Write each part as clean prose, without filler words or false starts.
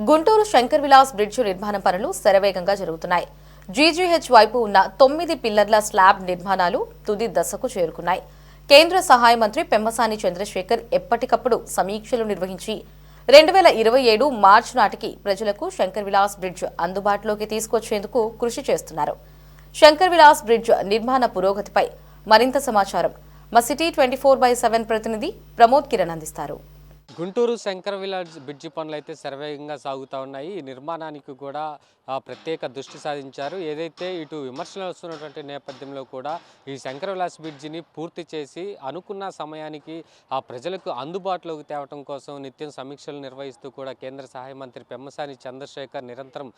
Guntur Shankar Vilas bridge నిర్మాణ పనులు శరవేగంగా జరుగుతున్నాయి. జీజీహెచ్ వైపు ఉన్న 9 పిల్లర్ల స్లాబ్ నిర్మాణాలు తుది దశకు చేరుకున్నాయి. కేంద్ర సహాయ మంత్రి పెమ్మసాని చంద్రశేఖర్ ఎప్పటికప్పుడు సమీక్షలు నిర్వహించి 2027 మార్చి నాటికి ప్రజలకు శంకర్ విలాస్ బ్రిడ్జ్ అందుబాటులోకి తీసుకొచ్చేందుకు కృషి చేస్తున్నారు. శంకర్ విలాస్ బ్రిడ్జ్ నిర్మాణ పురోగతిపై మరింత సమాచారం మా సిటీ 24/7 ప్రతినిధి ప్రమోద్ కిరణ్ అందిస్తారు. గుంటూరు శంకర్ విలాస్ బ్రిడ్జి పనులు అయితే శరవేగంగా సాగుతూ ఉన్నాయి. ఈ నిర్మాణానికి కూడా ప్రత్యేక దృష్టి సాధించారు. ఏదైతే ఇటు విమర్శలు వస్తున్నటువంటి నేపథ్యంలో కూడా ఈ శంకర్ విలాస్ బ్రిడ్జిని పూర్తి చేసి అనుకున్న సమయానికి ప్రజలకు అందుబాటులోకి తేవడం కోసం నిత్యం సమీక్షలు నిర్వహిస్తూ కూడా కేంద్ర సహాయ మంత్రి పెమ్మసాని చంద్రశేఖర్ నిరంతరం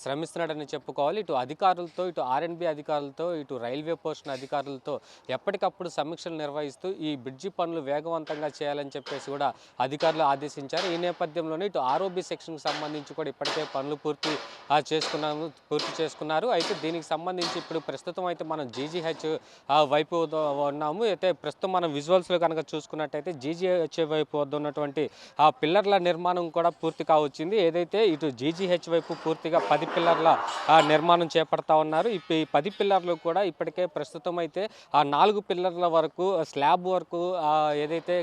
శ్రమిస్తున్నాడని చెప్పుకోవాలి. ఇటు అధికారులతో, ఇటు R&B అధికారులతో, ఇటు రైల్వే పోస్టుల అధికారులతో ఎప్పటికప్పుడు సమీక్షలు నిర్వహిస్తూ ఈ బ్రిడ్జి పనులు వేగవంతంగా చేయాలని చెప్పేసి కూడా అధికారులు ఆదేశించారు. ఈ నేపథ్యంలోనే ఇటు ROB సెక్షన్కి సంబంధించి కూడా ఇప్పటికే పనులు పూర్తి చేసుకున్నారు. అయితే దీనికి సంబంధించి ఇప్పుడు ప్రస్తుతం అయితే మనం GGH వైపు ఉన్నాము. అయితే ప్రస్తుతం మనం విజువల్స్లో కనుక చూసుకున్నట్టయితే GGH వైపు వద్ద ఉన్నటువంటి పిల్లర్ల నిర్మాణం కూడా పూర్తి కావచ్చింది. ఏదైతే ఇటు GGH వైపు పూర్తిగా 10 పిల్లర్ల నిర్మాణం చేపడతా ఉన్నారు. ఈ 10 పిల్లర్లు కూడా ఇప్పటికే ప్రస్తుతం అయితే 4 పిల్లర్ల వరకు స్లాబ్ వరకు ఏదైతే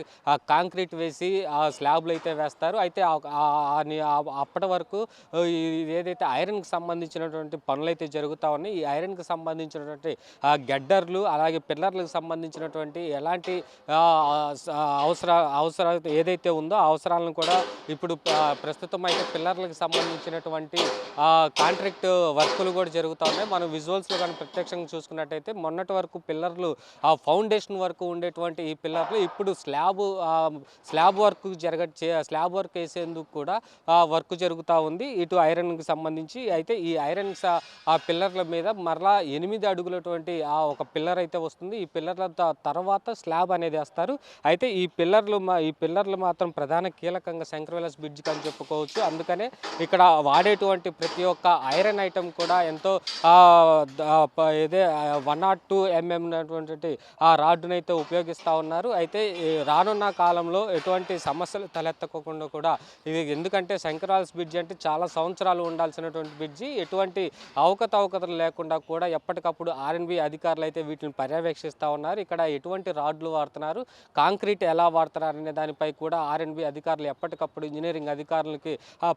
కాంక్రీట్ వేసి స్లాబ్లు అయితే వేస్తారు. అయితే అప్పటి వరకు ఏదైతే ఐరన్కి సంబంధించినటువంటి పనులు అయితే జరుగుతూ ఉన్నాయి. ఈ ఐరన్కి సంబంధించినటువంటి గడ్డర్లు అలాగే పిల్లర్లకు సంబంధించినటువంటి ఎలాంటి అవసరాలు ఏదైతే ఉందో అవసరాలను కూడా ఇప్పుడు ప్రస్తుతం అయితే పిల్లర్లకు సంబంధించినటువంటి కాంట్రాక్ట్ వర్కులు కూడా జరుగుతూ ఉన్నాయి. మనం విజువల్స్లో కానీ ప్రత్యక్షంగా చూసుకున్నట్టయితే మొన్నటి వరకు పిల్లర్లు ఫౌండేషన్ వరకు ఉండేటువంటి ఈ పిల్లర్లు ఇప్పుడు స్లాబ్ వర్క్ వేసేందుకు కూడా వర్క్ జరుగుతూ ఉంది. ఇటు ఐరన్కి సంబంధించి అయితే ఈ ఐరన్స్ పిల్లర్ల మీద మరలా 8 అడుగులటువంటి ఒక పిల్లర్ అయితే వస్తుంది. ఈ పిల్లర్ల తర్వాత స్లాబ్ అనేది వేస్తారు. అయితే ఈ పిల్లర్లు మాత్రం ప్రధాన కీలకంగా శంకర్ విలాస్ బ్రిడ్జికి అని చెప్పుకోవచ్చు. అందుకనే ఇక్కడ వాడేటువంటి ప్రతి ఒక్క ఐరన్ ఐటమ్ కూడా ఎంతో 102 mm ఉన్నటువంటి రాడ్డును అయితే ఉపయోగిస్తూ ఉన్నారు. అయితే రానున్న కాలంలో ఎటువంటి సమస్యలు తలెత్తకుండా కూడా ఇది ఎందుకంటే శంకర్ విలాస్ బ్రిడ్జి అంటే చాలా సంవత్సరాలు ఉండాల్సినటువంటి బ్రిడ్జి ఎటువంటి అవకతవకతలు లేకుండా కూడా ఎప్పటికప్పుడు R&B అధికారులు అయితే వీటిని పర్యవేక్షిస్తూ ఉన్నారు. ఇక్కడ ఎటువంటి రాడ్లు వాడుతున్నారు, కాంక్రీట్ ఎలా వాడుతున్నారు అనే దానిపై కూడా R&B అధికారులు ఎప్పటికప్పుడు ఇంజనీరింగ్ అధికారులకి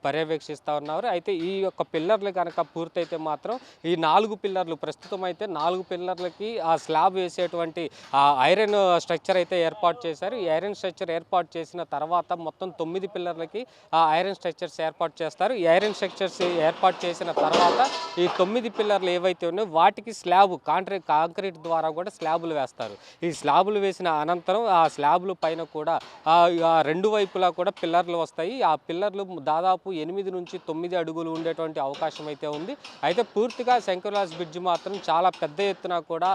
పర్యవేక్షిస్తూ ఉన్నారు. అయితే ఈ యొక్క పిల్లర్లు కనుక పూర్తయితే మాత్రం ఈ 4 పిల్లర్లు ప్రస్తుతం అయితే 4 పిల్లర్లకి స్లాబ్ వేసేటువంటి ఐరన్ స్ట్రక్చర్ అయితే ఏర్పాటు చేశారు. ఈ ఐరన్ స్ట్రక్చర్ ఏర్పాటు చేసిన తర్వాత మొత్తం 9 పిల్లర్లకి ఐరన్ స్ట్రక్చర్స్ ఏర్పాటు చేస్తారు. ఈ ఐరన్ స్ట్రక్చర్స్ ఏర్పాటు చేసిన తర్వాత ఈ 9 పిల్లర్లు ఏవైతే ఉన్నాయో వాటికి స్లాబ్ కాంక్రీట్ ద్వారా కూడా స్లాబులు వేస్తారు. ఈ స్లాబులు వేసిన అనంతరం ఆ స్లాబుల పైన కూడా 2 వైపులా కూడా పిల్లర్లు వస్తాయి. ఆ పిల్లర్లు దాదాపు 8 నుంచి 9 అడుగులు ఉండేటువంటి అవకాశం అయితే ఉంది. అయితే పూర్తిగా శంకర్ విలాస్ బ్రిడ్జి మాత్రం చాలా పెద్ద ఎత్తున కూడా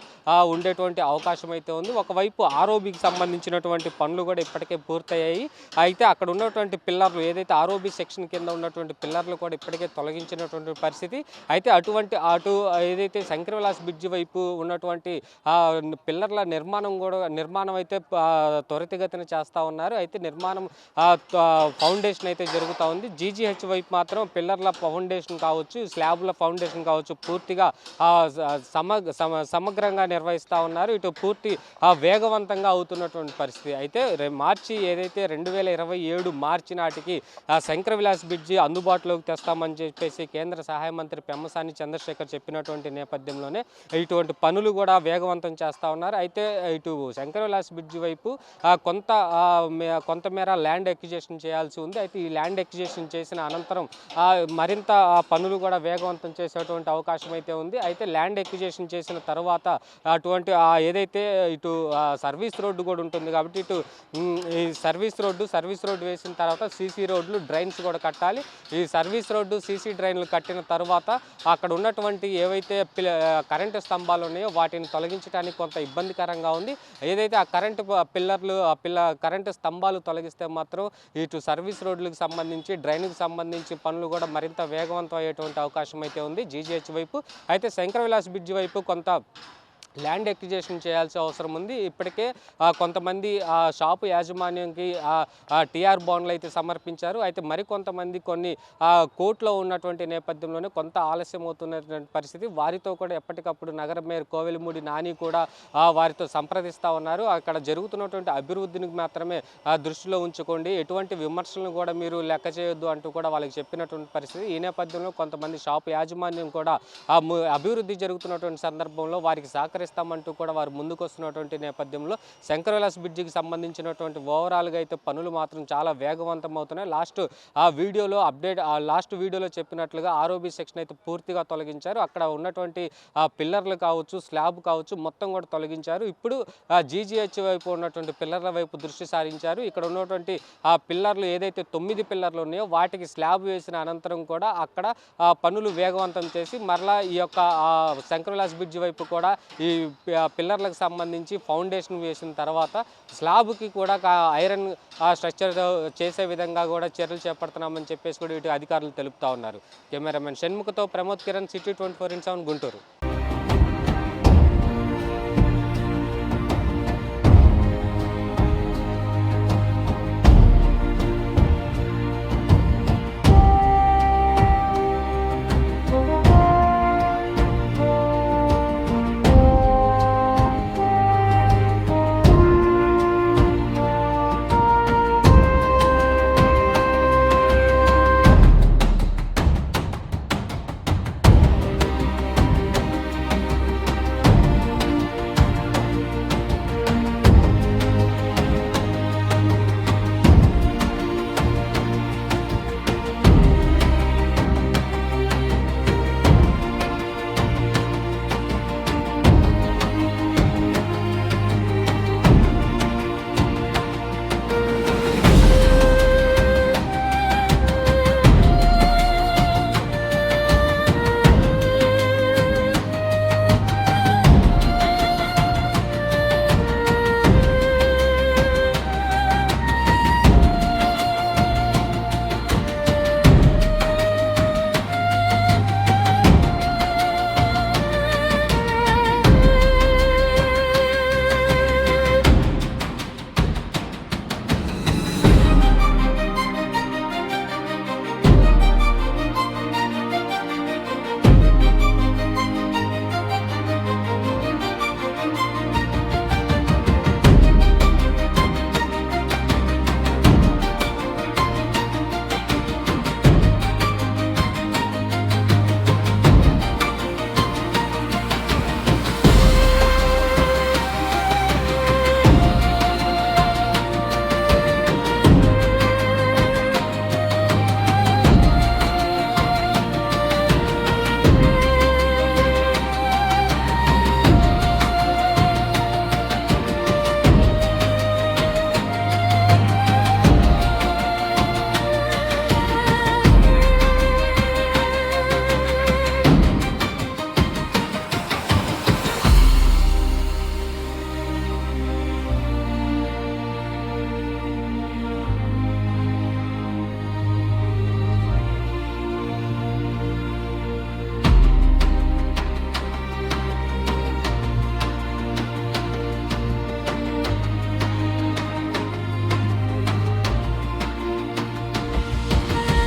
ఉండేటువంటి అవకాశం అయితే ఉంది. ఒకవైపు ROBకి సంబంధించినటువంటి పనులు కూడా ఇప్పటికే పూర్తయ్యాయి. అయితే అక్కడ ఉన్నటువంటి పిల్లర్లు ఏదైతే ROB సెక్షన్ కింద ఉన్నటువంటి పిల్లర్లు కూడా ఇప్పటికే తొలగించినటువంటి పరిస్థితి. అయితే అటు ఏదైతే శంకర్ విలాస్ బ్రిడ్జి వైపు ఉన్నటువంటి పిల్లర్ల నిర్మాణం అయితే త్వరితగతిన చేస్తూ ఉన్నారు. అయితే ఫౌండేషన్ అయితే జరుగుతూ ఉంది. GGH వైపు మాత్రం పిల్లర్ల ఫౌండేషన్ కావచ్చు, స్లాబ్ల ఫౌండేషన్ కావచ్చు పూర్తిగా సమగ్రంగా నిర్వహిస్తూ ఉన్నారు. ఇటు పూర్తి వేగవంతంగా అవుతున్నటువంటి పరిస్థితి. అయితే మార్చి ఏదైతే 2027 మార్చి నాటికి శంకర్ విలాస్ బ్రిడ్జి అందుబాటులోకి తెస్తామని చెప్పేసి కేంద్ర సహాయ మంత్రి పెమ్మసాని చంద్రశేఖర్ చెప్పినటువంటి నేపథ్యంలోనే ఇటువంటి పనులు కూడా వేగవంతం చేస్తూ ఉన్నారు. అయితే ఇటు శంకర్ విలాస్ బ్రిడ్జి వైపు కొంతమేర ల్యాండ్ ఎక్విజిషన్ చేయాల్సి ఉంది. అయితే ఈ ల్యాండ్ ఎక్విజిషన్ చేసిన అనంతరం మరింత పనులు కూడా వేగవంతం చేసేటువంటి అవకాశం అయితే ఉంది. అయితే ల్యాండ్ ఎక్విజిషన్ చేసిన తర్వాత అటువంటి ఏదైతే ఇటు సర్వీస్ రోడ్డు కూడా ఉంటుంది కాబట్టి ఇటు ఈ సర్వీస్ రోడ్డు వేసిన తర్వాత CC రోడ్లు, డ్రైన్స్ కూడా కట్టాలి. ఈ సర్వీస్ రోడ్డు, CC డ్రైన్లు కట్టిన తర్వాత అక్కడ ఉన్నటువంటి ఏవైతే కరెంటు స్తంభాలు ఉన్నాయో వాటిని తొలగించడానికి కొంత ఇబ్బందికరంగా ఉంది. ఏదైతే ఆ కరెంటు కరెంటు స్తంభాలు తొలగిస్తే మాత్రం ఇటు సర్వీస్ రోడ్లకు సంబంధించి, డ్రైన్కి సంబంధించి పనులు కూడా మరింత వేగవంతం అయ్యేటువంటి అవకాశం అయితే ఉంది GGH వైపు. అయితే శంకర్ విలాస్ బ్రిడ్జి వైపు కొంత ల్యాండ్ ఎక్విజిషన్ చేయాల్సిన అవసరం ఉంది. ఇప్పటికే కొంతమంది షాపు యాజమాన్యంకి టీఆర్ బాండ్లు అయితే సమర్పించారు. అయితే మరికొంతమంది కొన్ని కోర్టులో ఉన్నటువంటి నేపథ్యంలోనే కొంత ఆలస్యం అవుతున్నటువంటి పరిస్థితి. వారితో కూడా ఎప్పటికప్పుడు నగర మేయర్ కోవెలమూడి నాని కూడా వారితో సంప్రదిస్తూ ఉన్నారు. అక్కడ జరుగుతున్నటువంటి అభివృద్ధిని మాత్రమే దృష్టిలో ఉంచుకోండి, ఎటువంటి విమర్శలను కూడా మీరు లెక్క చేయొద్దు అంటూ కూడా వాళ్ళకి చెప్పినటువంటి పరిస్థితి. ఈ నేపథ్యంలో కొంతమంది షాపు యాజమాన్యం కూడా అభివృద్ధి జరుగుతున్నటువంటి సందర్భంలో వారికి సహకరిస్తామంటూ కూడా వారు ముందుకు వస్తున్నటువంటి నేపథ్యంలో శంకరవిలాస్ బ్రిడ్జికి సంబంధించినటువంటి ఓవరాల్గా అయితే పనులు మాత్రం చాలా వేగవంతం అవుతున్నాయి. లాస్ట్ వీడియోలో చెప్పినట్లుగా ఆర్ఓబి సెక్షన్ అయితే పూర్తిగా తొలగించారు. అక్కడ ఉన్నటువంటి పిల్లర్లు కావచ్చు, స్లాబ్ కావచ్చు మొత్తం కూడా తొలగించారు. ఇప్పుడు జీజీహెచ్ వైపు ఉన్నటువంటి పిల్లర్ల వైపు దృష్టి సారించారు. ఇక్కడ ఉన్నటువంటి పిల్లర్లు ఏదైతే 9 పిల్లర్లు ఉన్నాయో వాటికి స్లాబ్ వేసిన అనంతరం కూడా అక్కడ పనులు వేగవంతం చేసి మరలా ఈ యొక్క శంకరవిలాస్ బ్రిడ్జి వైపు కూడా ఈ పిల్లర్లకు సంబంధించి ఫౌండేషన్ వేసిన తర్వాత స్లాబ్కి కూడా ఐరన్ స్ట్రక్చర్ చేసే విధంగా కూడా చర్యలు చేపడుతున్నామని చెప్పేసి కూడా ఇటు అధికారులు తెలుపుతా ఉన్నారు. కెమెరామెన్ షణ్ముఖతో ప్రమోద్ కిరణ్, సిటీ 24/7 గుంటూరు.